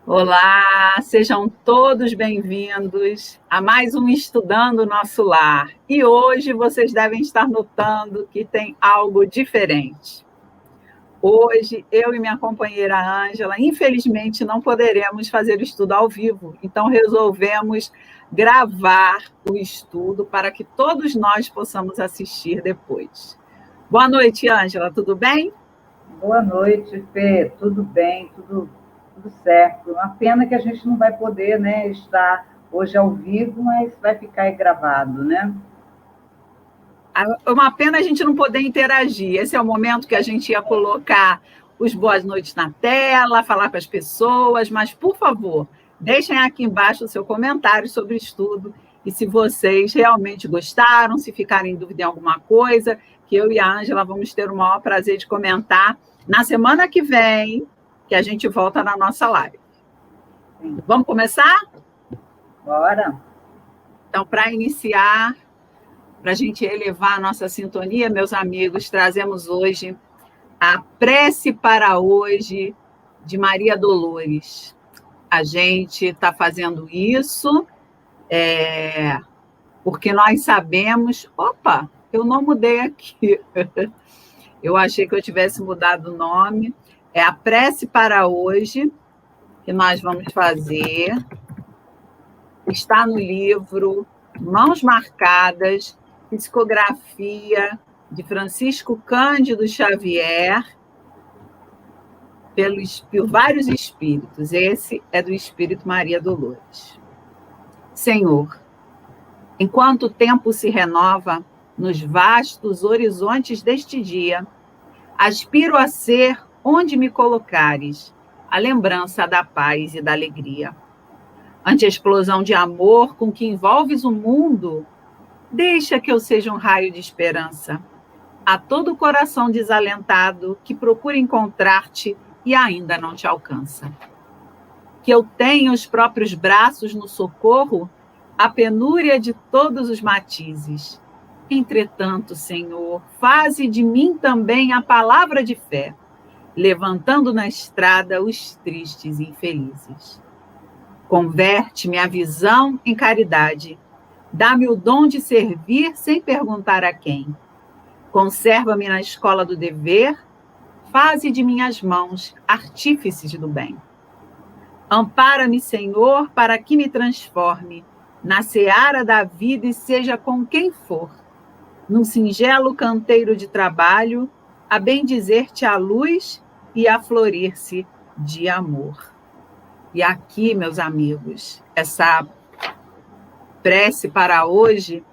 Olá, sejam todos bem-vindos a mais um Estudando o Nosso Lar. E hoje vocês devem estar notando que tem algo diferente. Hoje, eu e minha companheira Ângela, infelizmente, não poderemos fazer o estudo ao vivo, então resolvemos gravar o estudo para que todos nós possamos assistir depois. Boa noite, Ângela, tudo bem? Boa noite, Fê. Tudo bem, tudo certo. Uma pena que a gente não vai poder, né, estar hoje ao vivo, mas vai ficar aí gravado, né? É uma pena a gente não poder interagir. Esse é o momento que a gente ia colocar os boas noites na tela, falar com as pessoas, mas, por favor, deixem aqui embaixo o seu comentário sobre o estudo e se vocês realmente gostaram, se ficarem em dúvida em alguma coisa, que eu e a Ângela vamos ter o maior prazer de comentar na semana que vem, que a gente volta na nossa live. Sim. Vamos começar? Bora. Então, para iniciar, para a gente elevar a nossa sintonia, meus amigos, trazemos hoje a prece para hoje de Maria Dolores. A gente está fazendo isso porque nós sabemos. Opa, eu não mudei aqui. Eu achei que eu tivesse mudado o nome. É a prece para hoje que nós vamos fazer. Está no livro Mãos Marcadas, Psicografia de Francisco Cândido Xavier, por vários espíritos. Esse é do Espírito Maria Dolores. Senhor, enquanto o tempo se renova nos vastos horizontes deste dia, aspiro a ser, onde me colocares, a lembrança da paz e da alegria. Ante a explosão de amor com que envolves o mundo, deixa que eu seja um raio de esperança a todo coração desalentado que procura encontrar-te e ainda não te alcança. Que eu tenha os próprios braços no socorro, a penúria de todos os matizes. Entretanto, Senhor, faze de mim também a palavra de fé, levantando na estrada os tristes e infelizes. Converte-me a visão em caridade, dá-me o dom de servir sem perguntar a quem. Conserva-me na escola do dever, faze de minhas mãos artífices do bem. Ampara-me, Senhor, para que me transforme na seara da vida e seja com quem for, num singelo canteiro de trabalho, a bendizer-te a luz e a florir-se de amor. E aqui, meus amigos, essa prece para hoje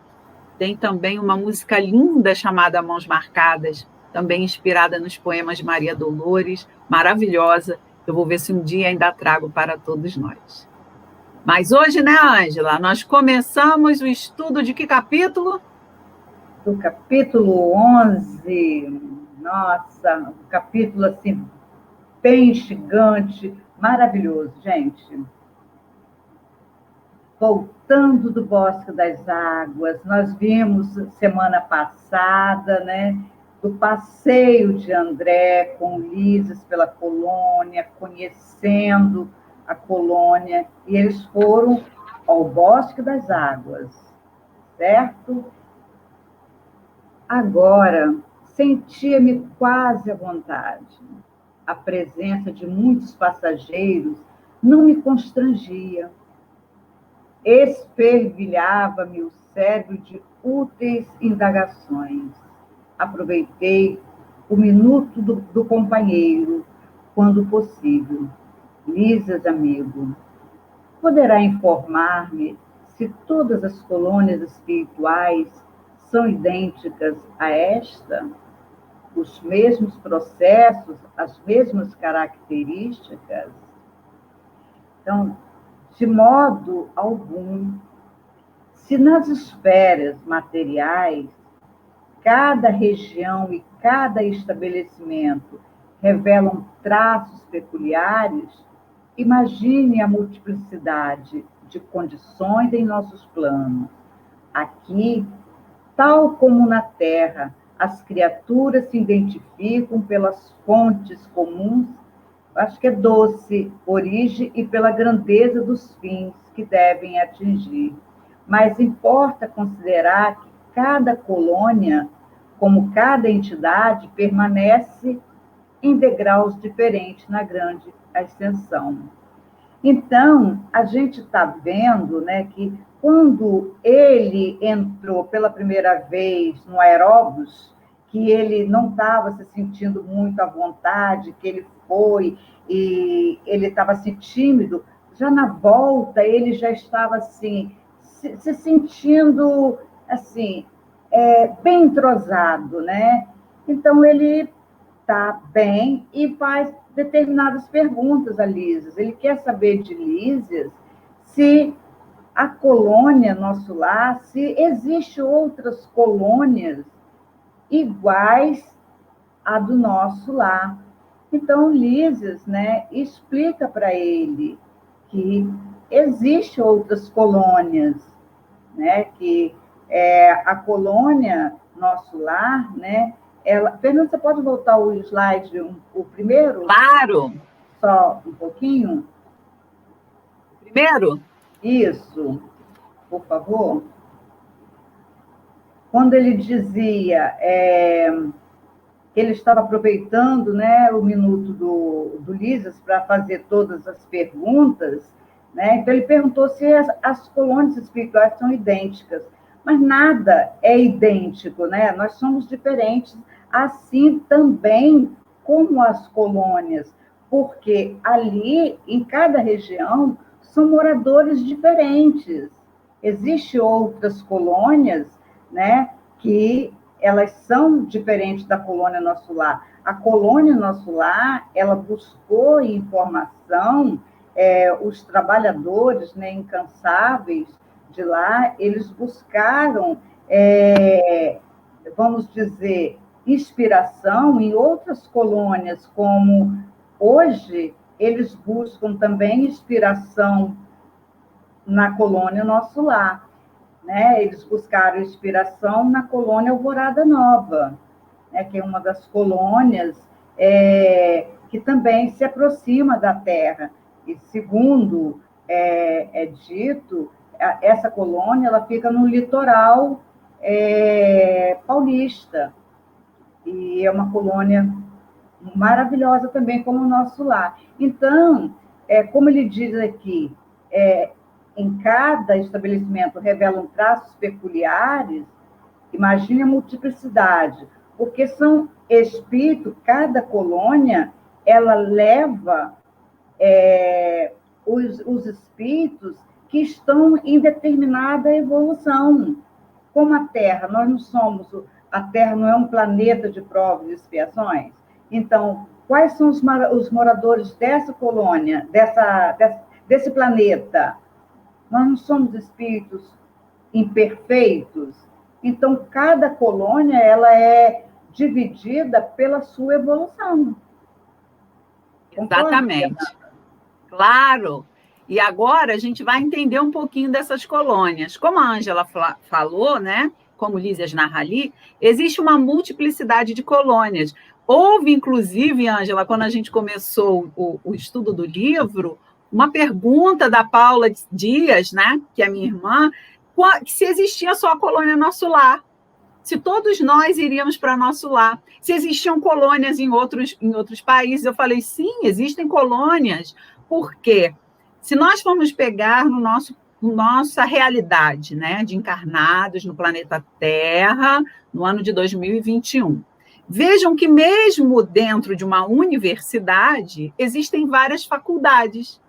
tem também uma música linda chamada Mãos Marcadas, também inspirada nos poemas de Maria Dolores, maravilhosa. Eu vou ver se um dia ainda trago para todos nós. Mas hoje, né, Ângela, nós começamos o estudo de que capítulo? Do capítulo 11. Nossa, um capítulo assim, bem gigante, maravilhoso, gente. Voltando do Bosque das Águas, nós vimos semana passada, né, do passeio de André com Ulisses pela colônia, conhecendo a colônia, e eles foram ao Bosque das Águas, certo? Agora, sentia-me quase à vontade. A presença de muitos passageiros não me constrangia. Esfervilhava-me o cérebro de úteis indagações. Aproveitei o minuto do companheiro, quando possível. Lisas, amigo, poderá informar-me se todas as colônias espirituais são idênticas a esta? Os mesmos processos, as mesmas características? Então, de modo algum. Se nas esferas materiais, cada região e cada estabelecimento revelam traços peculiares, imagine a multiplicidade de condições em nossos planos. Aqui, tal como na Terra, as criaturas se identificam pelas fontes comuns acho que é doce origem e pela grandeza dos fins que devem atingir. Mas importa considerar que cada colônia, como cada entidade, permanece em degraus diferentes na grande extensão. Então, a gente está vendo, né, que quando ele entrou pela primeira vez no aeróbus, que ele não estava se sentindo muito à vontade, que ele foi e ele estava assim tímido, já na volta ele já estava assim se sentindo assim bem entrosado, né? Então ele está bem e faz determinadas perguntas a Lísias. Ele quer saber de Lísias se a colônia Nosso Lar, se existem outras colônias iguais à do Nosso Lar. Então, Lísias, né, explica para ele que existem outras colônias, né, que a colônia Nosso Lar, né, Fernanda, você pode voltar o slide, o primeiro? Claro! Só um pouquinho? Primeiro? Isso, por favor. Quando ele dizia que ele estava aproveitando, né, o minuto do Lísias para fazer todas as perguntas, né, então ele perguntou se as colônias espirituais são idênticas. Mas nada é idêntico, né? Nós somos diferentes, assim também como as colônias, porque ali, em cada região, são moradores diferentes. Existem outras colônias, né, que elas são diferentes da colônia Nosso Lar. A colônia Nosso Lar, ela buscou informação, os trabalhadores, né, incansáveis de lá, eles buscaram, vamos dizer, inspiração em outras colônias, como hoje eles buscam também inspiração na colônia Nosso Lar, né? Eles buscaram inspiração na colônia Alvorada Nova, né? Que é uma das colônias que também se aproxima da Terra. E segundo é dito, essa colônia ela fica no litoral paulista, e é uma colônia maravilhosa também, como o Nosso Lar. Então, como ele diz aqui, em cada estabelecimento revelam traços peculiares, imagine a multiplicidade, porque são espíritos, cada colônia, ela leva os espíritos que estão em determinada evolução. Como a Terra, a Terra não é um planeta de provas e expiações. Então, quais são os moradores dessa colônia, desse planeta? Nós não somos espíritos imperfeitos. Então, cada colônia ela é dividida pela sua evolução. Exatamente. Claro. E agora a gente vai entender um pouquinho dessas colônias. Como a Ângela falou, né? Como Lísias narra ali, existe uma multiplicidade de colônias. Houve, inclusive, Ângela, quando a gente começou o estudo do livro, uma pergunta da Paula Dias, né? Que é minha irmã, se existia só a colônia Nosso Lar. Se todos nós iríamos para Nosso Lar, se existiam colônias em outros países. Eu falei, sim, existem colônias. Por quê? Se nós formos pegar nossa realidade, né, de encarnados no planeta Terra, no ano de 2021, vejam que mesmo dentro de uma universidade, existem várias faculdades.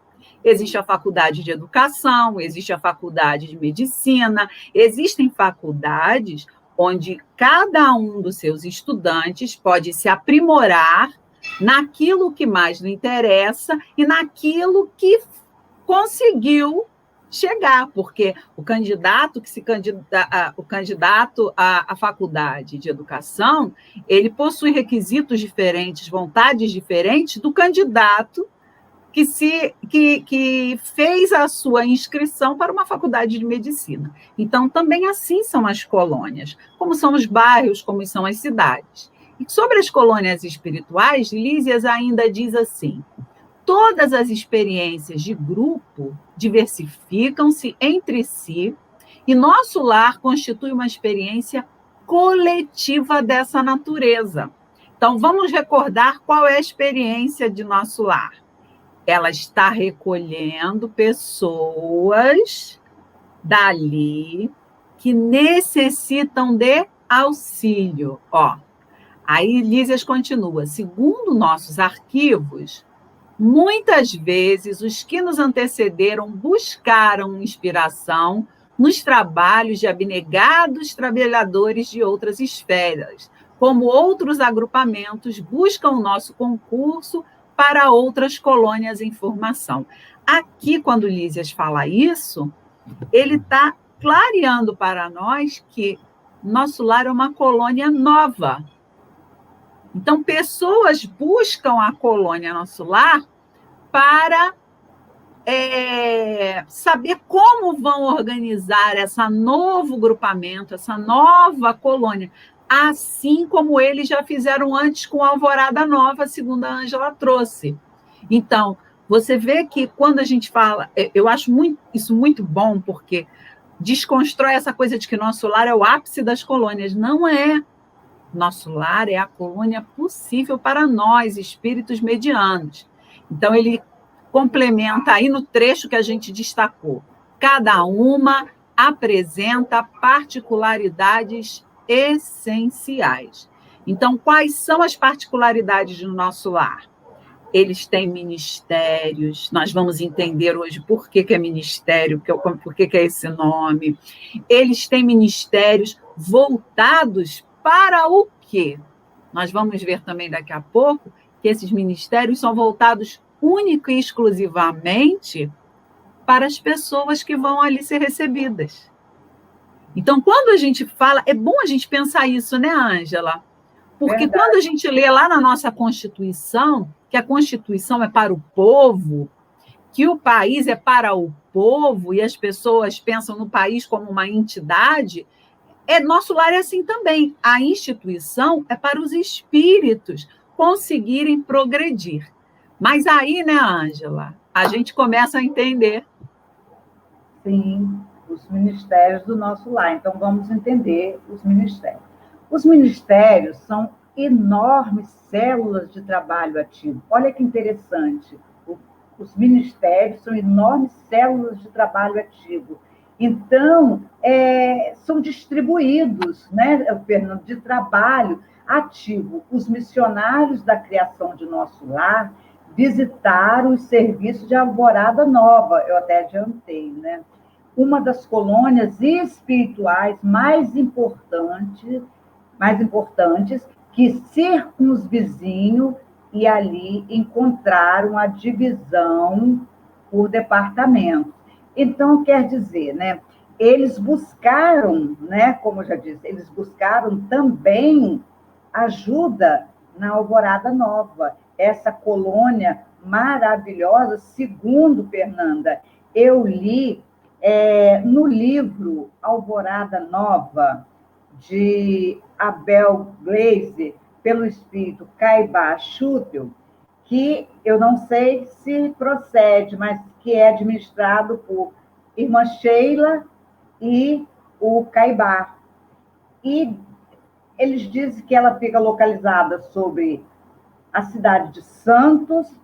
Existe a faculdade de educação, existe a faculdade de medicina, existem faculdades onde cada um dos seus estudantes pode se aprimorar naquilo que mais lhe interessa e naquilo que conseguiu chegar, porque o candidato à faculdade de educação, ele possui requisitos diferentes, vontades diferentes do candidato que fez a sua inscrição para uma faculdade de medicina. Então, também assim são as colônias, como são os bairros, como são as cidades. E sobre as colônias espirituais, Lísias ainda diz assim: todas as experiências de grupo diversificam-se entre si e nosso lar constitui uma experiência coletiva dessa natureza. Então, vamos recordar qual é a experiência de nosso lar. Ela está recolhendo pessoas dali que necessitam de auxílio. Aí Lísias continua. Segundo nossos arquivos, muitas vezes os que nos antecederam buscaram inspiração nos trabalhos de abnegados trabalhadores de outras esferas, como outros agrupamentos buscam o nosso concurso para outras colônias em formação. Aqui, quando Lísias fala isso, ele está clareando para nós que nosso lar é uma colônia nova. Então, pessoas buscam a colônia Nosso Lar para saber como vão organizar esse novo grupamento, essa nova colônia, assim como eles já fizeram antes com a Alvorada Nova, segundo a Ângela trouxe. Então, você vê que quando a gente fala, eu acho isso muito bom, porque desconstrói essa coisa de que nosso lar é o ápice das colônias. Não é. Nosso lar é a colônia possível para nós, espíritos medianos. Então, ele complementa aí no trecho que a gente destacou. Cada uma apresenta particularidades essenciais. Então, quais são as particularidades do nosso lar? Eles têm ministérios, nós vamos entender hoje por que é ministério, por que é esse nome. Eles têm ministérios voltados para o quê? Nós vamos ver também daqui a pouco que esses ministérios são voltados única e exclusivamente para as pessoas que vão ali ser recebidas. Então, quando a gente fala, é bom a gente pensar isso, né, Ângela? Porque quando a gente lê lá na nossa Constituição, que a Constituição é para o povo, que o país é para o povo, e as pessoas pensam no país como uma entidade, nosso lar é assim também. A instituição é para os espíritos conseguirem progredir. Mas aí, né, Ângela, a gente começa a entender. Sim, os ministérios do nosso lar. Então, vamos entender os ministérios. Os ministérios são enormes células de trabalho ativo. Olha que interessante. Os ministérios são enormes células de trabalho ativo. Então, são distribuídos, né, Fernando, de trabalho ativo. Os missionários da criação de nosso lar visitaram os serviços de Alvorada Nova, eu até adiantei, né? Uma das colônias espirituais mais importantes que circunvizinham e ali encontraram a divisão por departamentos. Então, quer dizer, né, eles buscaram, né, como eu já disse, eles buscaram também ajuda na Alvorada Nova, essa colônia maravilhosa, segundo Fernanda, eu li no livro Alvorada Nova, de Abel Glaze, pelo espírito Caibá Schutel, que eu não sei se procede, mas que é administrado por irmã Sheila e o Caibá. E eles dizem que ela fica localizada sobre a cidade de Santos,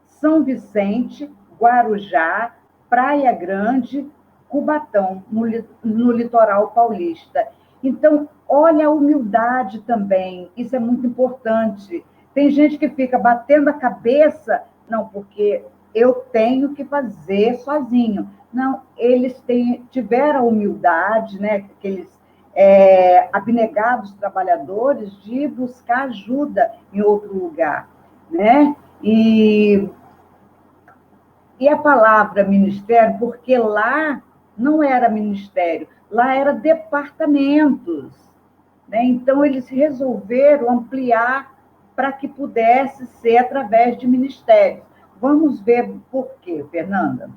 São Vicente, Guarujá, Praia Grande, Cubatão, no litoral paulista. Então, olha a humildade também, isso é muito importante. Tem gente que fica batendo a cabeça, não, porque eu tenho que fazer sozinho. Não, eles tiveram a humildade, né, aqueles abnegados trabalhadores, de buscar ajuda em outro lugar, né? E a palavra ministério, porque lá não era ministério, lá era departamentos, né? Então, eles resolveram ampliar para que pudesse ser através de ministérios. Vamos ver por quê, Fernanda?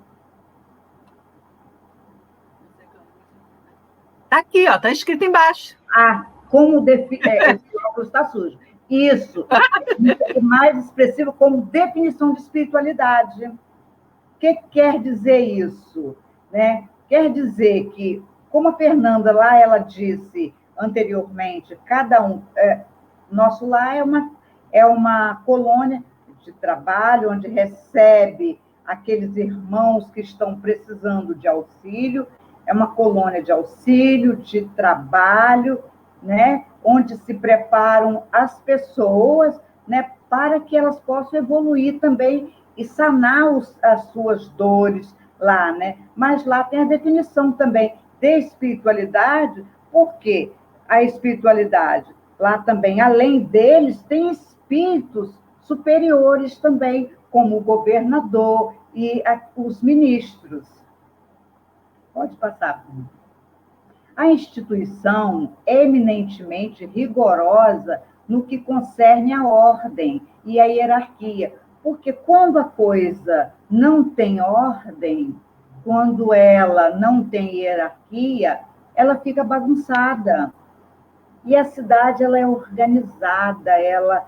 Está aqui, está escrito embaixo. Como esse óculos está sujo. Isso. E mais expressivo como definição de espiritualidade. O que quer dizer isso? Né? Quer dizer que, como a Fernanda lá, ela disse anteriormente, cada um... nosso lar é uma colônia de trabalho, onde recebe aqueles irmãos que estão precisando de auxílio, é uma colônia de auxílio, de trabalho, né? Onde se preparam as pessoas, né? Para que elas possam evoluir também e sanar as suas dores lá, né? Mas lá tem a definição também de espiritualidade, porque a espiritualidade lá também, além deles, tem espíritos superiores também, como o governador e os ministros. Pode passar. A instituição é eminentemente rigorosa no que concerne à ordem e à hierarquia, porque quando a coisa não tem ordem, quando ela não tem hierarquia, ela fica bagunçada. E a cidade ela é organizada, ela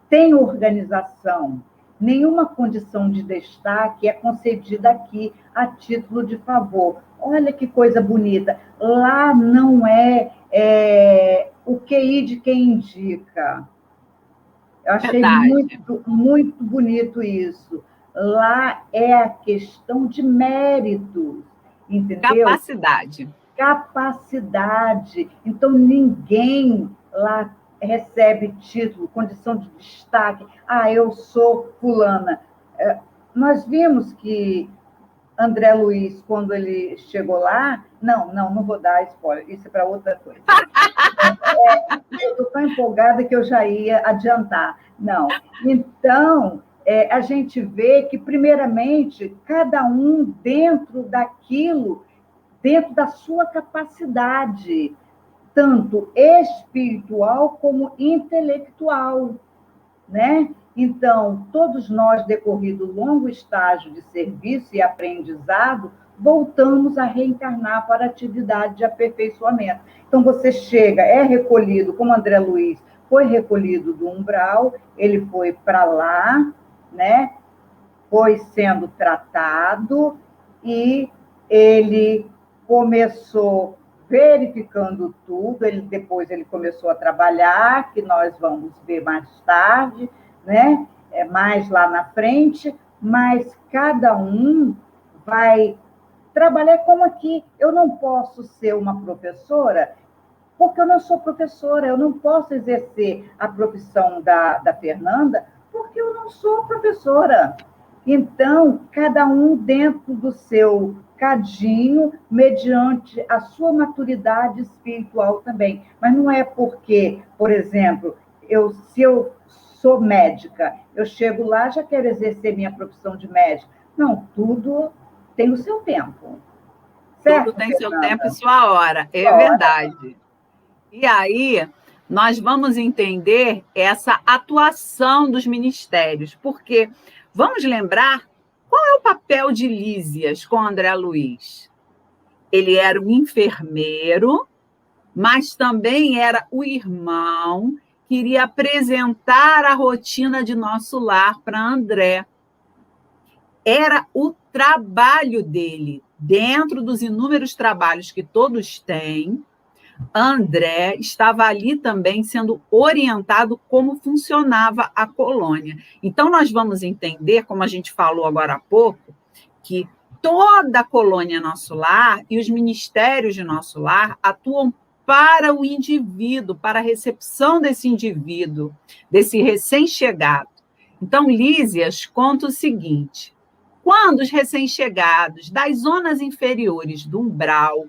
tem organização. Nenhuma condição de destaque é concedida aqui a título de favor. Olha que coisa bonita. Lá não é o QI de quem indica. Eu achei muito, muito bonito isso. Lá é a questão de méritos, entendeu? Capacidade. Então, ninguém lá recebe título, condição de destaque. Ah, eu sou fulana. Nós vimos que André Luiz, quando ele chegou lá... Não vou dar spoiler, isso é para outra coisa. Eu estou tão empolgada que eu já ia adiantar. Não. Então, a gente vê que, primeiramente, cada um dentro daquilo, dentro da sua capacidade, tanto espiritual como intelectual, né? Então, todos nós, decorrido longo estágio de serviço e aprendizado, voltamos a reencarnar para a atividade de aperfeiçoamento. Então, você chega, é recolhido, como André Luiz foi recolhido do umbral, ele foi para lá, né? Foi sendo tratado e ele começou verificando tudo, depois ele começou a trabalhar, que nós vamos ver mais tarde, né? Mais lá na frente, mas cada um vai trabalhar como aqui. Eu não posso ser uma professora, porque eu não sou professora, eu não posso exercer a profissão da Fernanda, porque eu não sou professora. Então, cada um dentro do seu cadinho, mediante a sua maturidade espiritual também. Mas não é porque, por exemplo, se eu sou médica, eu chego lá, já quero exercer minha profissão de médica. Não, tudo tem o seu tempo. Certo, tudo tem Fernanda? Seu tempo e sua hora, é verdade. E aí, nós vamos entender essa atuação dos ministérios, porque vamos lembrar qual é o papel de Lísias com André Luiz. Ele era um enfermeiro, mas também era o irmão que iria apresentar a rotina de nosso lar para André. Era o trabalho dele, dentro dos inúmeros trabalhos que todos têm. André estava ali também sendo orientado como funcionava a colônia. Então, nós vamos entender, como a gente falou agora há pouco, que toda a colônia Nosso Lar e os ministérios de Nosso Lar atuam para o indivíduo, para a recepção desse indivíduo, desse recém-chegado. Então, Lísias conta o seguinte: quando os recém-chegados das zonas inferiores do umbral,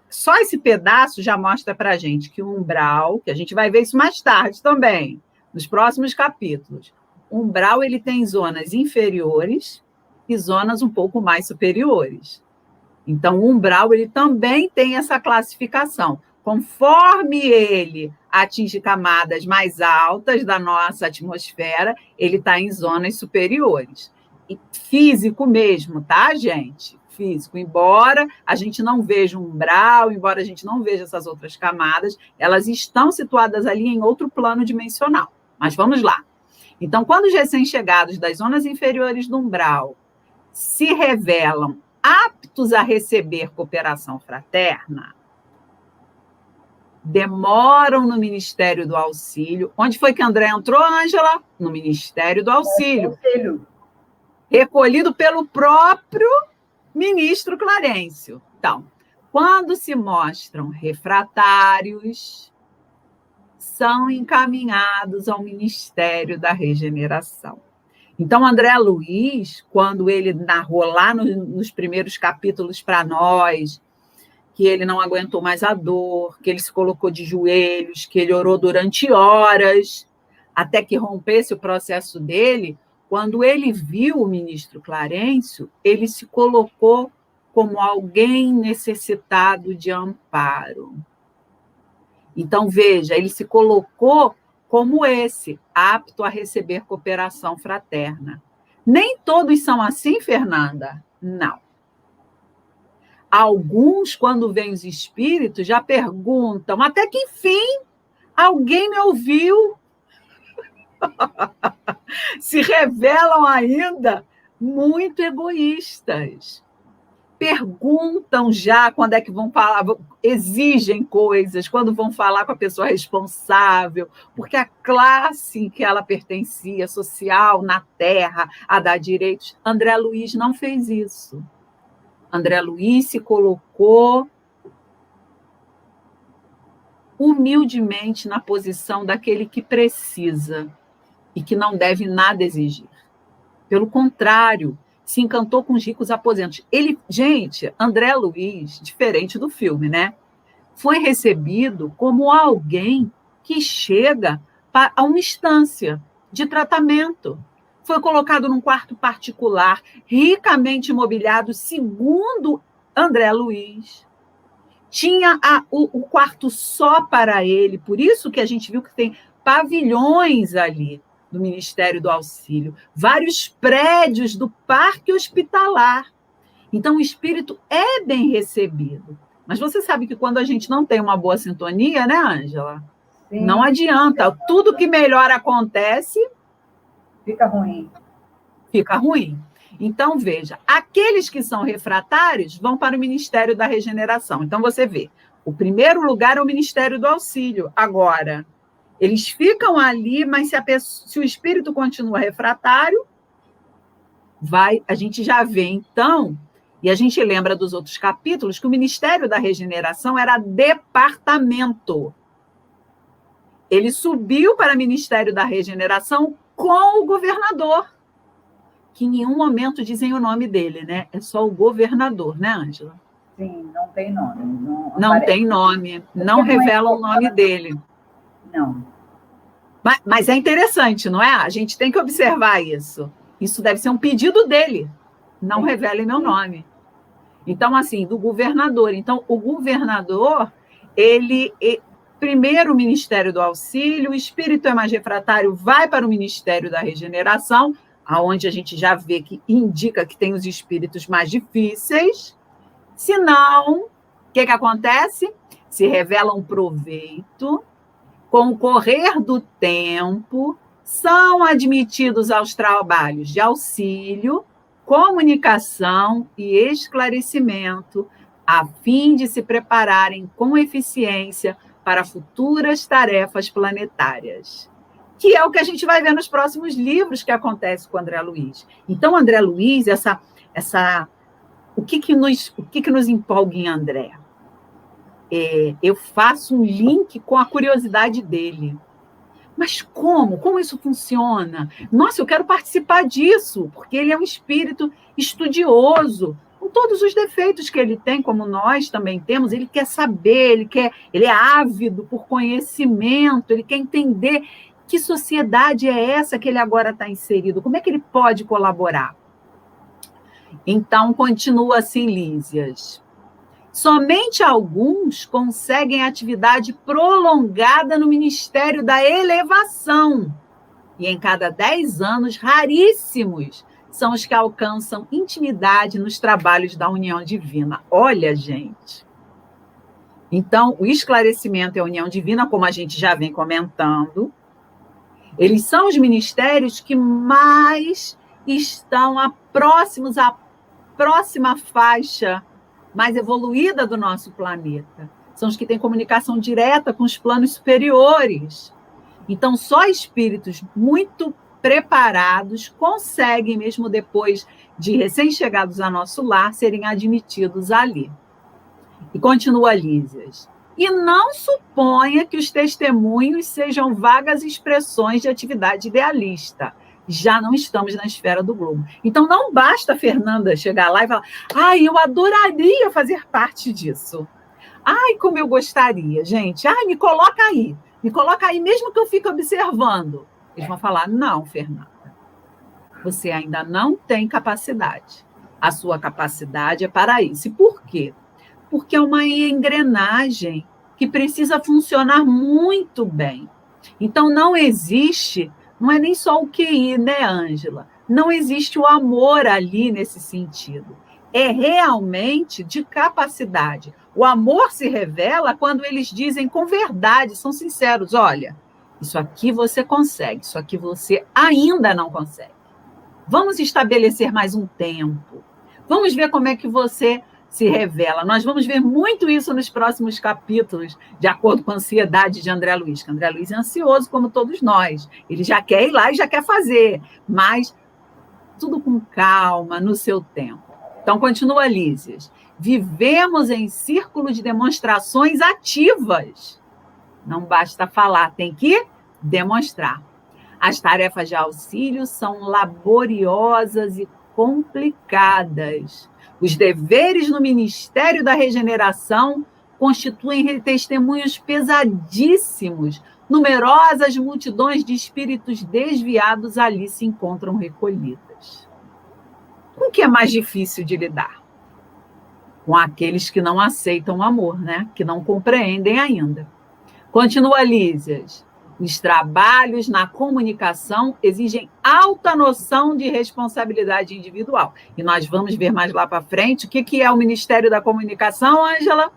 só esse pedaço já mostra para a gente que o umbral, que a gente vai ver isso mais tarde também, nos próximos capítulos, o umbral ele tem zonas inferiores e zonas um pouco mais superiores. Então, o umbral ele também tem essa classificação. Conforme ele atinge camadas mais altas da nossa atmosfera, ele está em zonas superiores. E físico mesmo, tá, gente? físico. Embora a gente não veja um umbral, embora a gente não veja essas outras camadas, elas estão situadas ali em outro plano dimensional. Mas vamos lá. Então, quando os recém-chegados das zonas inferiores do umbral se revelam aptos a receber cooperação fraterna, demoram no Ministério do Auxílio. Onde foi que André entrou, Ângela? No Ministério do Auxílio. Recolhido pelo próprio ministro Clarencio. Então, quando se mostram refratários, são encaminhados ao Ministério da Regeneração. Então, André Luiz, quando ele narrou lá nos primeiros capítulos para nós, que ele não aguentou mais a dor, que ele se colocou de joelhos, que ele orou durante horas, até que rompesse o processo dele, quando ele viu o ministro Clarencio, ele se colocou como alguém necessitado de amparo. Então, veja, ele se colocou como esse, apto a receber cooperação fraterna. Nem todos são assim, Fernanda? Não. Alguns, quando vêm os espíritos, já perguntam, até que enfim, alguém me ouviu? Se revelam ainda muito egoístas. Perguntam já quando é que vão falar, exigem coisas, quando vão falar com a pessoa responsável, porque a classe em que ela pertencia, social, na Terra, a dar direitos, André Luiz não fez isso. André Luiz se colocou humildemente na posição daquele que precisa e que não deve nada exigir. Pelo contrário, se encantou com os ricos aposentos. Gente, André Luiz, diferente do filme, né? Foi recebido como alguém que chega a uma instância de tratamento. Foi colocado num quarto particular, ricamente mobiliado, segundo André Luiz. Tinha o quarto só para ele, por isso que a gente viu que tem pavilhões ali do Ministério do Auxílio, vários prédios do parque hospitalar. Então, o espírito é bem recebido. Mas você sabe que quando a gente não tem uma boa sintonia, né, Ângela? Sim. Não adianta. Tudo que melhor acontece... Fica ruim. Fica ruim. Então, veja, aqueles que são refratários vão para o Ministério da Regeneração. Então, você vê, o primeiro lugar é o Ministério do Auxílio. Agora, eles ficam ali, mas se o espírito continua refratário, a gente já vê, então, e a gente lembra dos outros capítulos, que o Ministério da Regeneração era departamento. Ele subiu para o Ministério da Regeneração com o governador, que em nenhum momento dizem o nome dele, né? É só o governador, né, Ângela? Sim, não tem nome. Não tem nome, não revela o nome dele. Não. Mas é interessante, não é? A gente tem que observar isso. Isso deve ser um pedido dele. Não revele meu nome. Então, assim, do governador. Então, o governador, primeiro o Ministério do Auxílio, o espírito é mais refratário, vai para o Ministério da Regeneração, aonde a gente já vê que indica que tem os espíritos mais difíceis. Se não, o que acontece? Se revela um proveito. Com o correr do tempo, são admitidos aos trabalhos de auxílio, comunicação e esclarecimento, a fim de se prepararem com eficiência para futuras tarefas planetárias. Que é o que a gente vai ver nos próximos livros que acontece com André Luiz. Então, André Luiz, o que nos empolga em André? Eu faço um link com a curiosidade dele. Mas como? Como isso funciona? Nossa, eu quero participar disso, porque ele é um espírito estudioso, com todos os defeitos que ele tem, como nós também temos. Ele quer saber, ele é ávido por conhecimento, ele quer entender que sociedade é essa que ele agora está inserido, como é que ele pode colaborar. Então, continua assim, Lísias. Somente alguns conseguem atividade prolongada no Ministério da Elevação. E em cada 10 anos, raríssimos são os que alcançam intimidade nos trabalhos da união divina. Olha, gente. Então, o esclarecimento e a união divina, como a gente já vem comentando, eles são os ministérios que mais estão próximos à próxima faixa mais evoluída do nosso planeta. São os que têm comunicação direta com os planos superiores. Então, só espíritos muito preparados conseguem, mesmo depois de recém-chegados a nosso lar, serem admitidos ali. E continua Lísias. E não suponha que os testemunhos sejam vagas expressões de atividade idealista. Já não estamos na esfera do globo. Então, não basta a Fernanda chegar lá e falar: ai, eu adoraria fazer parte disso. Ai, como eu gostaria, gente. Ai, me coloca aí, mesmo que eu fique observando. Eles vão falar: não, Fernanda, você ainda não tem capacidade. A sua capacidade é para isso. E por quê? Porque é uma engrenagem que precisa funcionar muito bem. Então, não existe, não é nem só o QI, né, Ângela? Não existe o amor ali nesse sentido. É realmente de capacidade. O amor se revela quando eles dizem com verdade, são sinceros: olha, isso aqui você consegue, isso aqui você ainda não consegue. Vamos estabelecer mais um tempo. Vamos ver como é que você se revela. Nós vamos ver muito isso nos próximos capítulos, de acordo com a ansiedade de André Luiz, que André Luiz é ansioso, como todos nós. Ele já quer ir lá e já quer fazer, mas tudo com calma, no seu tempo. Então, continua Lísias. Vivemos em círculo de demonstrações ativas. Não basta falar, tem que demonstrar. As tarefas de auxílio são laboriosas e complicadas. Os deveres no Ministério da Regeneração constituem testemunhos pesadíssimos. Numerosas multidões de espíritos desviados ali se encontram recolhidas. Com o que é mais difícil de lidar? Com aqueles que não aceitam o amor, né? Que não compreendem ainda. Continua Lísias. Os trabalhos na comunicação exigem alta noção de responsabilidade individual. E nós vamos ver mais lá para frente o que é o Ministério da Comunicação, Ângela?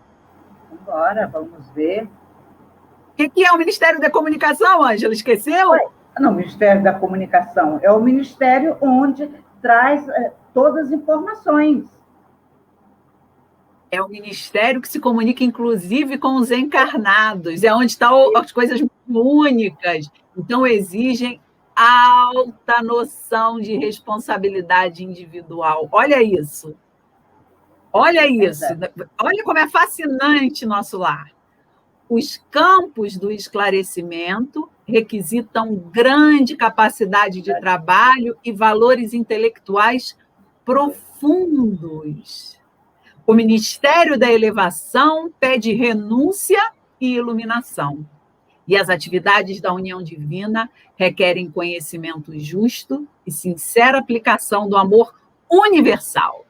Agora, vamos ver. O que é o Ministério da Comunicação, Ângela? Esqueceu? Não, o Ministério da Comunicação é o ministério onde traz todas as informações. É o ministério que se comunica, inclusive, com os encarnados. É onde estão as coisas únicas. Então, exigem alta noção de responsabilidade individual. Olha isso. Olha isso. Olha como é fascinante nosso lar. Os campos do esclarecimento requisitam grande capacidade de trabalho e valores intelectuais profundos. O Ministério da Elevação pede renúncia e iluminação. E as atividades da união divina requerem conhecimento justo e sincera aplicação do amor universal.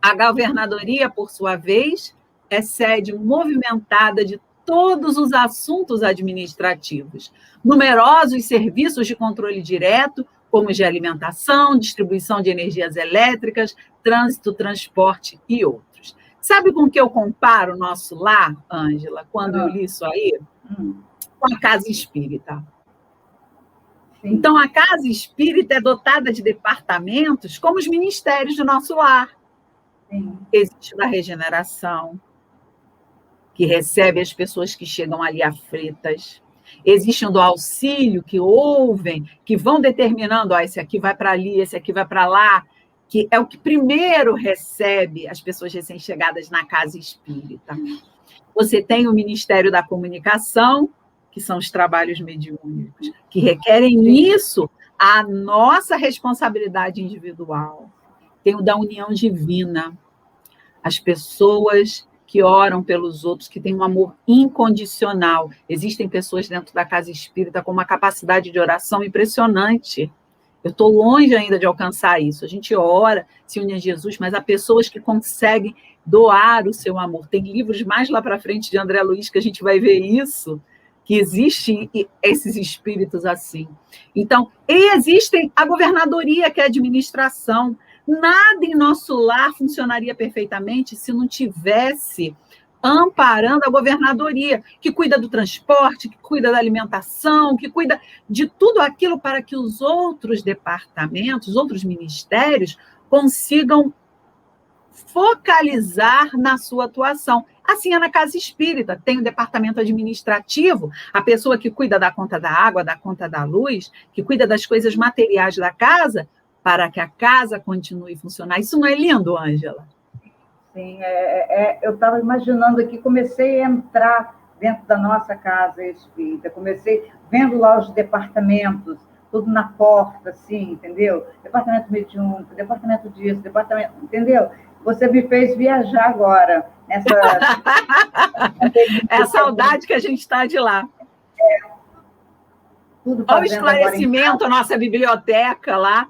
A governadoria, por sua vez, é sede movimentada de todos os assuntos administrativos. Numerosos serviços de controle direto, como de alimentação, distribuição de energias elétricas, trânsito, transporte e outros. Sabe com que eu comparo o nosso lar, Ângela, quando eu li isso aí? Com a casa espírita. Então, a casa espírita é dotada de departamentos como os ministérios do nosso lar. Sim. Existe o da regeneração, que recebe as pessoas que chegam ali aflitas. Existe o do auxílio, que ouvem, que vão determinando: esse aqui vai para ali, esse aqui vai para lá, que é o que primeiro recebe as pessoas recém-chegadas na casa espírita. Você tem o Ministério da Comunicação, que são os trabalhos mediúnicos, que requerem nisso a nossa responsabilidade individual. Tem o da união divina, as pessoas que oram pelos outros, que têm um amor incondicional. Existem pessoas dentro da casa espírita com uma capacidade de oração impressionante. Eu estou longe ainda de alcançar isso. A gente ora, se une a Jesus, mas há pessoas que conseguem doar o seu amor. Tem livros mais lá para frente de André Luiz que a gente vai ver isso, que existem esses espíritos assim. Então, e existem a governadoria, que é a administração. Nada em nosso lar funcionaria perfeitamente se não tivesse amparando a governadoria, que cuida do transporte, que cuida da alimentação, que cuida de tudo aquilo para que os outros departamentos, os outros ministérios consigam focalizar na sua atuação. Assim é na casa espírita, tem o departamento administrativo, a pessoa que cuida da conta da água, da conta da luz, que cuida das coisas materiais da casa, para que a casa continue a funcionar. Isso não é lindo, Ângela? Sim, eu estava imaginando aqui, comecei a entrar dentro da nossa casa espírita, comecei vendo lá os departamentos, tudo na porta, assim, entendeu? Departamento mediúnico, departamento disso, departamento, entendeu? Você me fez viajar agora nessa. É a saudade que a gente está de lá. Tudo Olha o esclarecimento, a nossa biblioteca lá.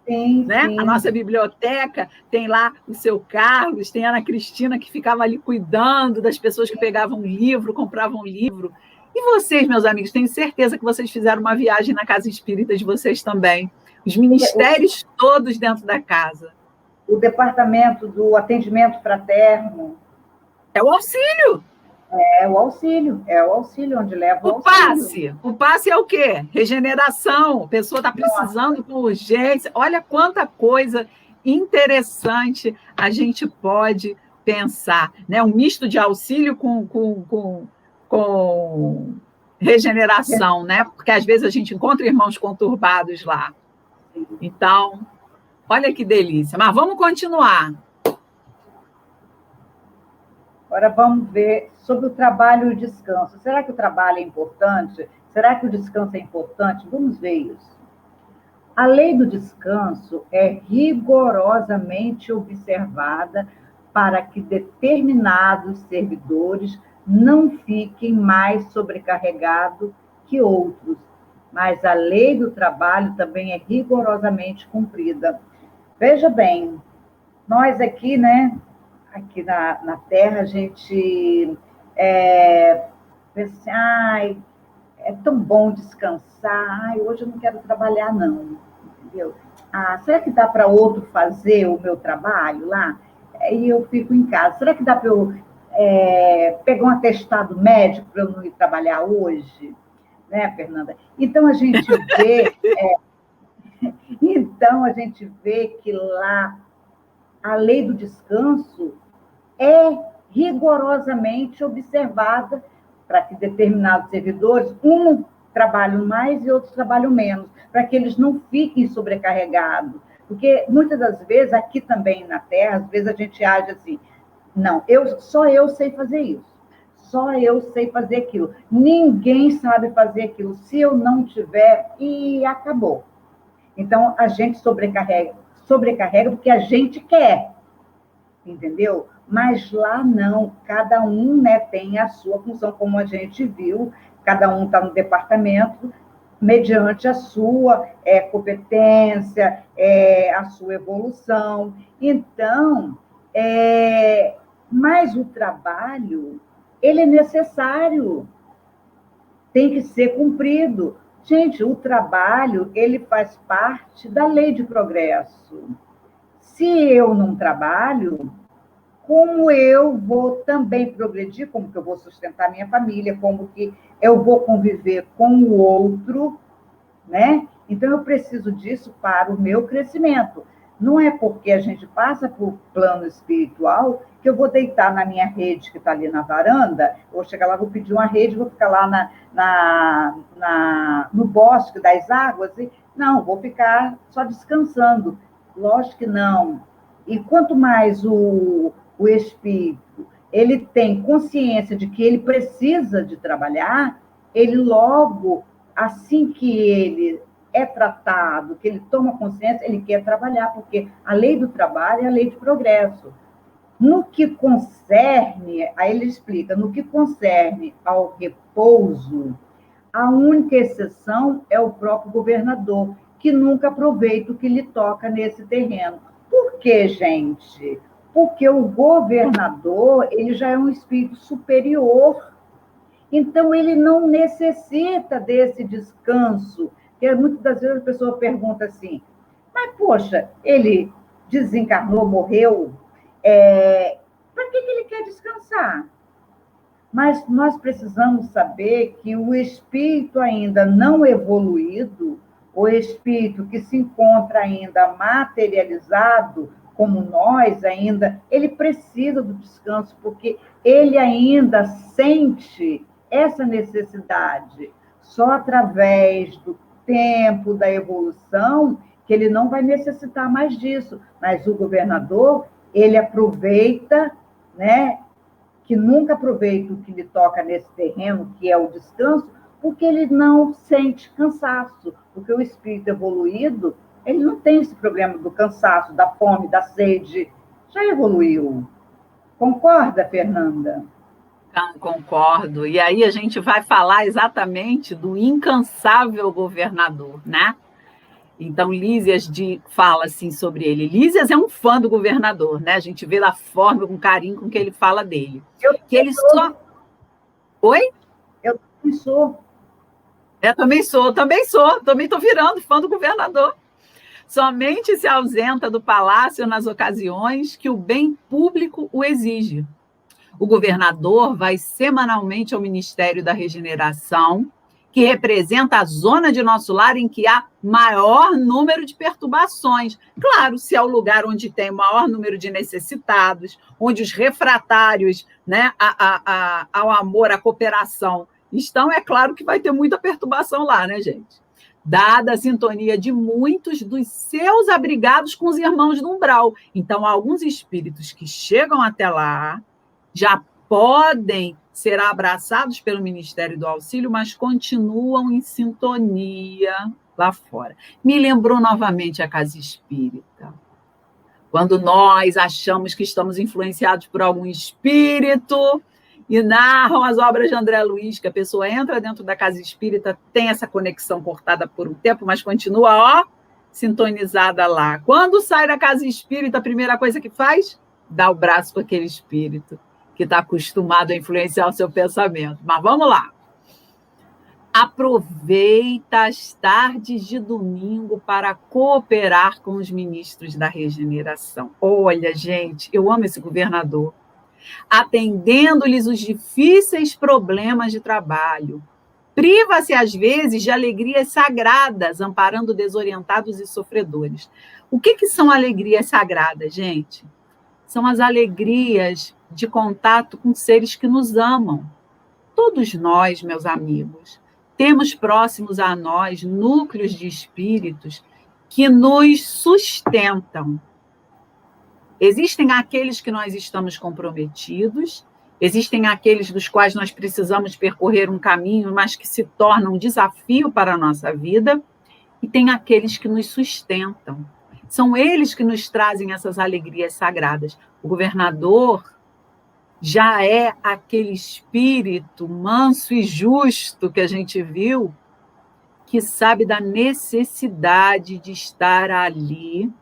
Sim, né? sim. A nossa biblioteca tem lá o seu Carlos, tem a Ana Cristina, que ficava ali cuidando das pessoas que pegavam livro, compravam livro. E vocês, meus amigos, tenho certeza que vocês fizeram uma viagem na casa espírita de vocês também. Os ministérios todos dentro da casa. O departamento do atendimento fraterno. É o auxílio. É o auxílio onde leva o auxílio. O passe é o quê? Regeneração, a pessoa está precisando com urgência. Olha quanta coisa interessante a gente pode pensar, né? Um misto de auxílio com regeneração, né? Porque às vezes a gente encontra irmãos conturbados lá. Então, olha que delícia. Mas vamos continuar. Agora vamos ver sobre o trabalho e o descanso. Será que o trabalho é importante? Será que o descanso é importante? Vamos ver isso. A lei do descanso é rigorosamente observada para que determinados servidores não fiquem mais sobrecarregados que outros, mas a lei do trabalho também é rigorosamente cumprida. Veja bem, nós aqui, né? Aqui na Terra, a gente pensa assim, ai, é tão bom descansar, ai, hoje eu não quero trabalhar, não, entendeu? Ah, será que dá para outro fazer o meu trabalho lá? E eu fico em casa. Será que dá para eu pegar um atestado médico para eu não ir trabalhar hoje? Né, Fernanda? Então, a gente vê que lá a lei do descanso é rigorosamente observada para que determinados servidores, um trabalham mais e outros trabalham menos, para que eles não fiquem sobrecarregados. Porque muitas das vezes, aqui também na Terra, às vezes a gente age assim, não, só eu sei fazer isso, só eu sei fazer aquilo, ninguém sabe fazer aquilo, se eu não tiver, e acabou. Então, a gente sobrecarrega porque a gente quer, entendeu? Mas lá não, cada um, né, tem a sua função, como a gente viu, cada um está no departamento, mediante a sua competência, a sua evolução. Então, mas o trabalho, ele é necessário, tem que ser cumprido. Gente, o trabalho, ele faz parte da lei de progresso. Se eu não trabalho, como eu vou também progredir, como que eu vou sustentar minha família, como que eu vou conviver com o outro, né? Então, eu preciso disso para o meu crescimento. Não é porque a gente passa por plano espiritual que eu vou deitar na minha rede que está ali na varanda, vou chegar lá, vou pedir uma rede, vou ficar lá no bosque das águas, e não, vou ficar só descansando. Lógico que não. E quanto mais o espírito ele tem consciência de que ele precisa de trabalhar, ele logo, assim que ele é tratado, que ele toma consciência, ele quer trabalhar, porque a lei do trabalho é a lei de progresso. No que concerne, aí ele explica, no que concerne ao repouso, a única exceção é o próprio governador, que nunca aproveita o que lhe toca nesse terreno. Por quê, gente? Porque o governador, ele já é um espírito superior. Então, ele não necessita desse descanso. Porque muitas das vezes a pessoa pergunta assim, mas, poxa, ele desencarnou, morreu, para que ele quer descansar? Mas nós precisamos saber que o espírito ainda não evoluído, o espírito que se encontra ainda materializado, como nós ainda, ele precisa do descanso, porque ele ainda sente essa necessidade. Só através do tempo, da evolução, que ele não vai necessitar mais disso. Mas o governador, ele aproveita, né? Que nunca aproveita o que lhe toca nesse terreno, que é o descanso, porque ele não sente cansaço, porque o espírito evoluído, ele não tem esse problema do cansaço, da fome, da sede, já evoluiu. Concorda, Fernanda? Concordo. E aí a gente vai falar exatamente do incansável governador, né? Então, Lísias fala assim sobre ele. Lísias é um fã do governador, né? A gente vê da forma, com carinho com que ele fala dele. Que ele só... Oi? Eu também sou. Também estou virando fã do governador. Somente se ausenta do palácio nas ocasiões que o bem público o exige. O governador vai semanalmente ao Ministério da Regeneração, que representa a zona de nosso lar em que há maior número de perturbações. Claro, se é o lugar onde tem o maior número de necessitados, onde os refratários, né, ao amor, à cooperação estão, é claro que vai ter muita perturbação lá, né, gente? Dada a sintonia de muitos dos seus abrigados com os irmãos do umbral. Então, há alguns espíritos que chegam até lá, já podem ser abraçados pelo Ministério do Auxílio, mas continuam em sintonia lá fora. Me lembrou novamente a casa espírita. Quando nós achamos que estamos influenciados por algum espírito e narram as obras de André Luiz, que a pessoa entra dentro da casa espírita, tem essa conexão cortada por um tempo, mas continua, sintonizada lá. Quando sai da casa espírita, a primeira coisa que faz? Dá o braço para aquele espírito que está acostumado a influenciar o seu pensamento. Mas vamos lá. Aproveita as tardes de domingo para cooperar com os ministros da regeneração. Olha, gente, eu amo esse governador. Atendendo-lhes os difíceis problemas de trabalho. Priva-se, às vezes, de alegrias sagradas, amparando desorientados e sofredores. O que são alegrias sagradas, gente? São as alegrias de contato com seres que nos amam. Todos nós, meus amigos, temos próximos a nós núcleos de espíritos que nos sustentam. Existem aqueles que nós estamos comprometidos, existem aqueles dos quais nós precisamos percorrer um caminho, mas que se tornam um desafio para a nossa vida, e tem aqueles que nos sustentam. São eles que nos trazem essas alegrias sagradas. O governador já é aquele espírito manso e justo que a gente viu, que sabe da necessidade de estar ali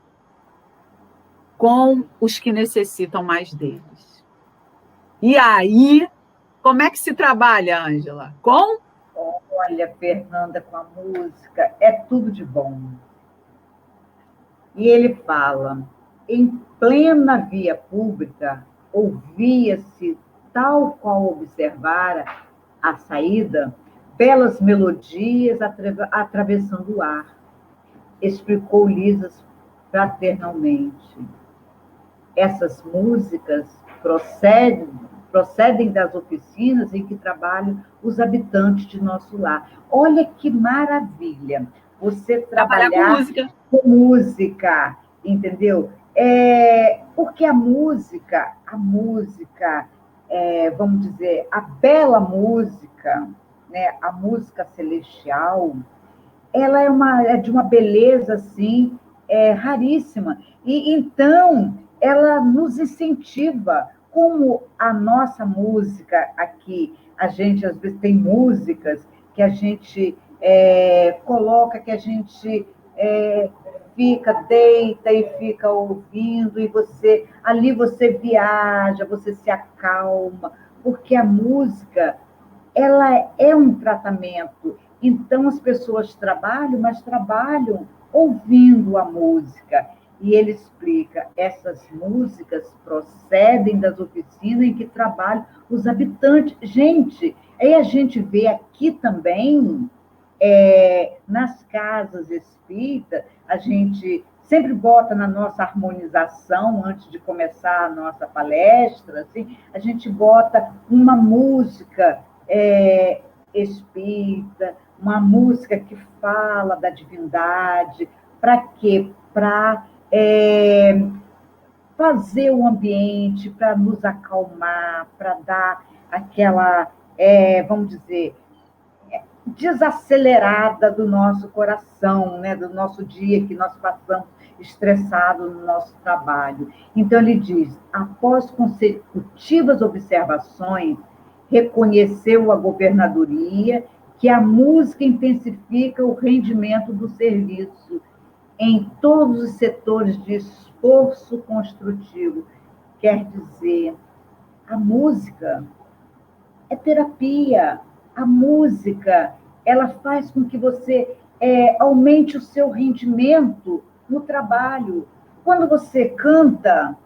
com os que necessitam mais deles. E aí, como é que se trabalha, Ângela? Olha, Fernanda, com a música, é tudo de bom. E ele fala, em plena via pública, ouvia-se, tal qual observara a saída, belas melodias atravessando o ar. Explicou Lisas fraternalmente. Essas músicas procedem das oficinas em que trabalham os habitantes de nosso lar. Olha que maravilha! Você trabalhar com música, entendeu? Porque a música, vamos dizer, a bela música, né, a música celestial, ela é de uma beleza assim, raríssima. E então ela nos incentiva, como a nossa música aqui, a gente às vezes tem músicas que a gente coloca, que a gente deita e fica ouvindo, e ali você viaja, você se acalma, porque a música, ela é um tratamento. Então, as pessoas trabalham, mas trabalham ouvindo a música. E ele explica, essas músicas procedem das oficinas em que trabalham os habitantes. Gente, aí a gente vê aqui também, nas casas espíritas, a gente sempre bota na nossa harmonização, antes de começar a nossa palestra, assim, a gente bota uma música espírita, uma música que fala da divindade. Para quê? Para fazer o ambiente, para nos acalmar, para dar aquela, vamos dizer, desacelerada do nosso coração, né? Do nosso dia que nós passamos estressado no nosso trabalho. Então, ele diz, após consecutivas observações, reconheceu a governadoria que a música intensifica o rendimento do serviço em todos os setores de esforço construtivo. Quer dizer, a música é terapia. A música, ela faz com que você aumente o seu rendimento no trabalho. Quando você canta,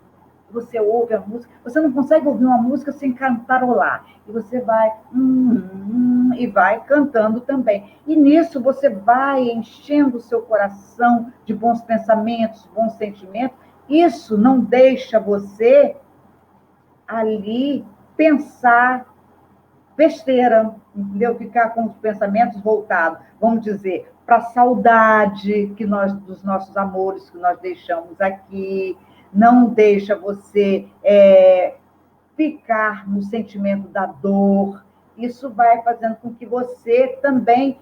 você ouve a música, você não consegue ouvir uma música sem cantarolar. E você vai, e vai cantando também. E nisso você vai enchendo o seu coração de bons pensamentos, bons sentimentos. Isso não deixa você ali pensar besteira, entendeu? Ficar com os pensamentos voltados, vamos dizer, para a saudade dos nossos amores que nós deixamos aqui, não deixa você ficar no sentimento da dor. Isso vai fazendo com que você também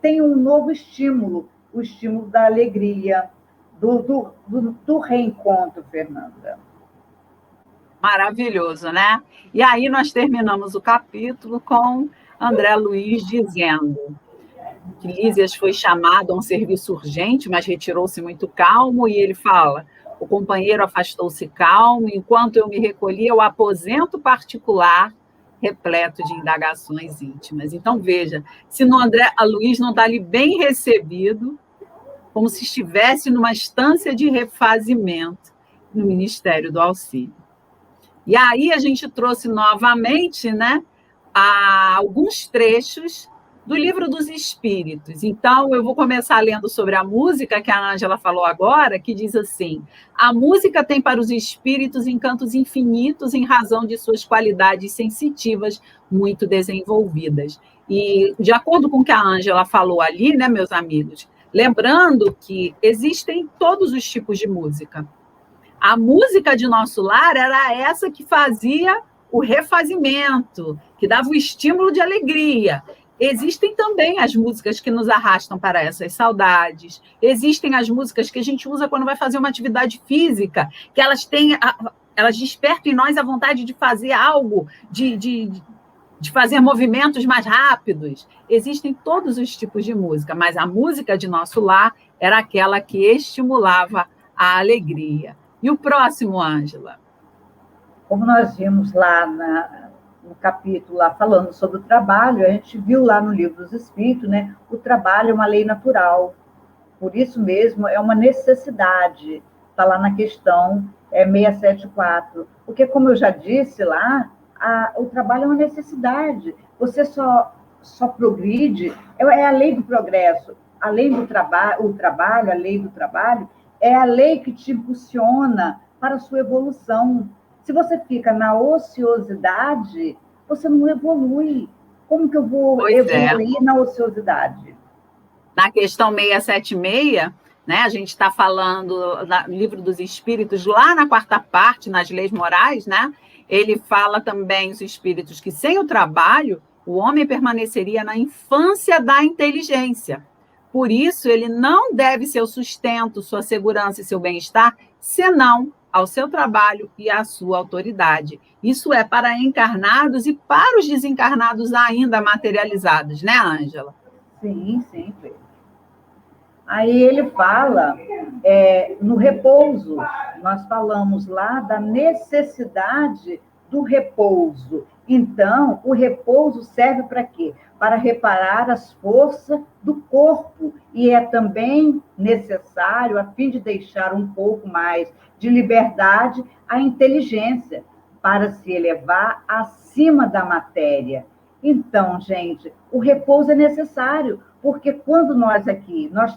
tenha um novo estímulo, o estímulo da alegria, do reencontro, Fernanda. Maravilhoso, né? E aí nós terminamos o capítulo com André Luiz dizendo que Lísias foi chamado a um serviço urgente, mas retirou-se muito calmo, e ele fala, o companheiro afastou-se calmo, enquanto eu me recolhi ao aposento particular, repleto de indagações íntimas. Então, veja, se no André Luiz não está ali bem recebido, como se estivesse numa estância de refazimento no Ministério do Auxílio. E aí a gente trouxe novamente, né, alguns trechos do Livro dos Espíritos. Então, eu vou começar lendo sobre a música, que a Ângela falou agora, que diz assim, a música tem para os espíritos encantos infinitos em razão de suas qualidades sensitivas muito desenvolvidas. E, de acordo com o que a Ângela falou ali, né, meus amigos, lembrando que existem todos os tipos de música. A música de nosso lar era essa que fazia o refazimento, que dava o estímulo de alegria. Existem também as músicas que nos arrastam para essas saudades. Existem as músicas que a gente usa quando vai fazer uma atividade física, que elas despertam em nós a vontade de fazer algo, de fazer movimentos mais rápidos. Existem todos os tipos de música, mas a música de nosso lar era aquela que estimulava a alegria. E o próximo, Ângela? Como nós vimos lá no capítulo lá, falando sobre o trabalho, a gente viu lá no Livro dos Espíritos, né? O trabalho é uma lei natural. Por isso mesmo, é uma necessidade. Está lá na questão 674. Porque, como eu já disse lá, o trabalho é uma necessidade. Você só progride, é a lei do progresso. A lei do trabalho, a lei do trabalho, é a lei que te impulsiona para a sua evolução. Se você fica na ociosidade, você não evolui. Como que eu vou evoluir na ociosidade? Na questão 676, né, a gente está falando no Livro dos Espíritos, lá na quarta parte, nas leis morais, né, ele fala também, os espíritos, que sem o trabalho, o homem permaneceria na infância da inteligência. Por isso, ele não deve seu sustento, sua segurança e seu bem-estar, senão ao seu trabalho e à sua autoridade. Isso é para encarnados e para os desencarnados ainda materializados, né, Ângela? Sim, sempre. Aí ele fala no repouso. Nós falamos lá da necessidade do repouso. Então, o repouso serve para quê? Para reparar as forças do corpo, e é também necessário a fim de deixar um pouco mais de liberdade à inteligência, para se elevar acima da matéria. Então, gente, o repouso é necessário, porque quando nós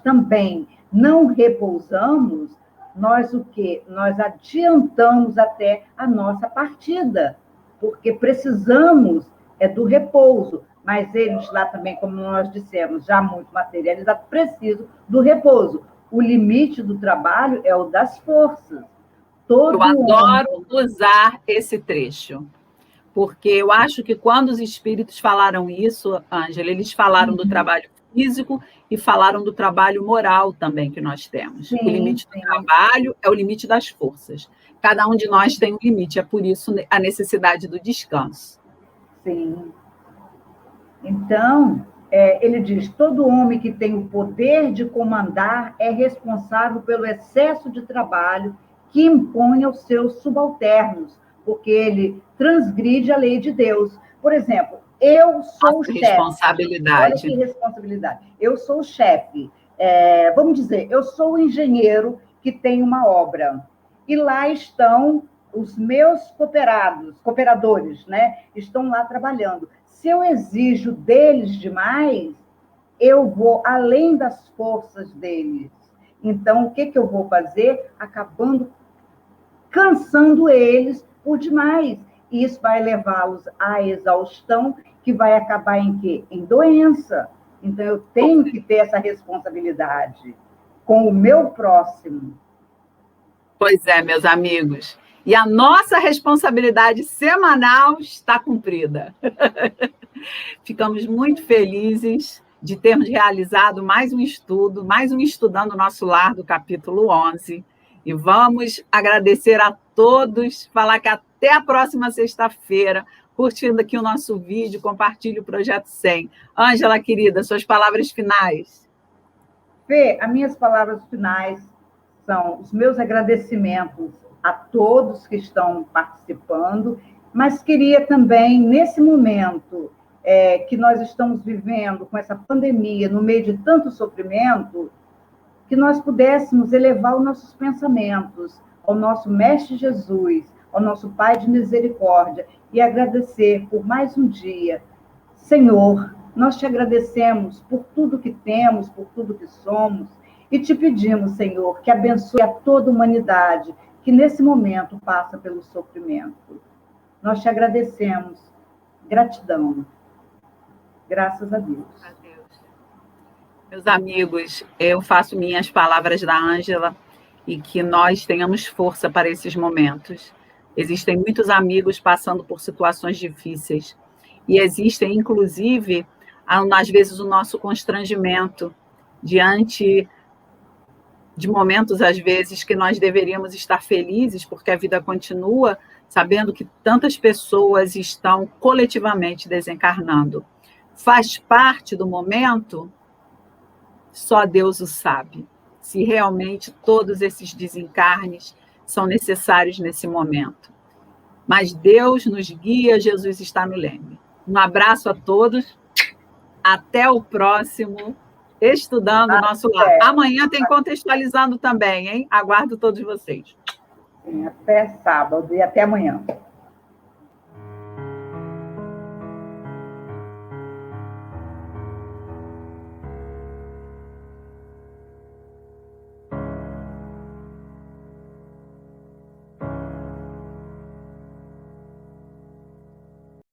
também não repousamos, nós o quê? Nós adiantamos até a nossa partida, porque precisamos do repouso, mas eles lá também, como nós dissemos, já muito materializados, precisam do repouso. O limite do trabalho é o das forças. Eu adoro usar esse trecho, porque eu acho que quando os espíritos falaram isso, Ângela, eles falaram do trabalho físico e falaram do trabalho moral também que nós temos. Sim, o limite do trabalho é o limite das forças. Cada um de nós tem um limite, é por isso a necessidade do descanso. Sim. Então, ele diz, todo homem que tem o poder de comandar é responsável pelo excesso de trabalho que impõe aos seus subalternos, porque ele transgride a lei de Deus. Por exemplo, eu sou o chefe. Responsabilidade. Olha que responsabilidade. Eu sou o chefe. Vamos dizer, eu sou o engenheiro que tem uma obra. E lá estão os meus cooperadores, né? Estão lá trabalhando. Se eu exijo deles demais, eu vou além das forças deles. Então, o que eu vou fazer? Acabando cansando eles por demais. E isso vai levá-los à exaustão, que vai acabar em quê? Em doença. Então, eu tenho que ter essa responsabilidade com o meu próximo. Pois é, meus amigos. E a nossa responsabilidade semanal está cumprida. Ficamos muito felizes de termos realizado mais um estudo, mais um Estudando o Nosso Lar, do capítulo 11. E vamos agradecer a todos, falar que até a próxima sexta-feira, curtindo aqui o nosso vídeo, compartilhe o Projeto 100. Ângela, querida, suas palavras finais. Fê, as minhas palavras finais são os meus agradecimentos a todos que estão participando, mas queria também, nesse momento que nós estamos vivendo com essa pandemia, no meio de tanto sofrimento, que nós pudéssemos elevar os nossos pensamentos ao nosso Mestre Jesus, ao nosso Pai de misericórdia, e agradecer por mais um dia. Senhor, nós te agradecemos por tudo que temos, por tudo que somos, e te pedimos, Senhor, que abençoe a toda a humanidade que nesse momento passa pelo sofrimento. Nós te agradecemos. Gratidão. Graças a Deus. Meus amigos, eu faço minhas palavras da Ângela e que nós tenhamos força para esses momentos. Existem muitos amigos passando por situações difíceis e existem, inclusive, às vezes, o nosso constrangimento diante de momentos, às vezes, que nós deveríamos estar felizes porque a vida continua, sabendo que tantas pessoas estão coletivamente desencarnando. Faz parte do momento? Só Deus o sabe, se realmente todos esses desencarnes são necessários nesse momento. Mas Deus nos guia, Jesus está no leme. Um abraço a todos, até o próximo Estudando o Nosso Lar. Amanhã tem Contextualizando também, hein? Aguardo todos vocês. Sim, até sábado e até amanhã.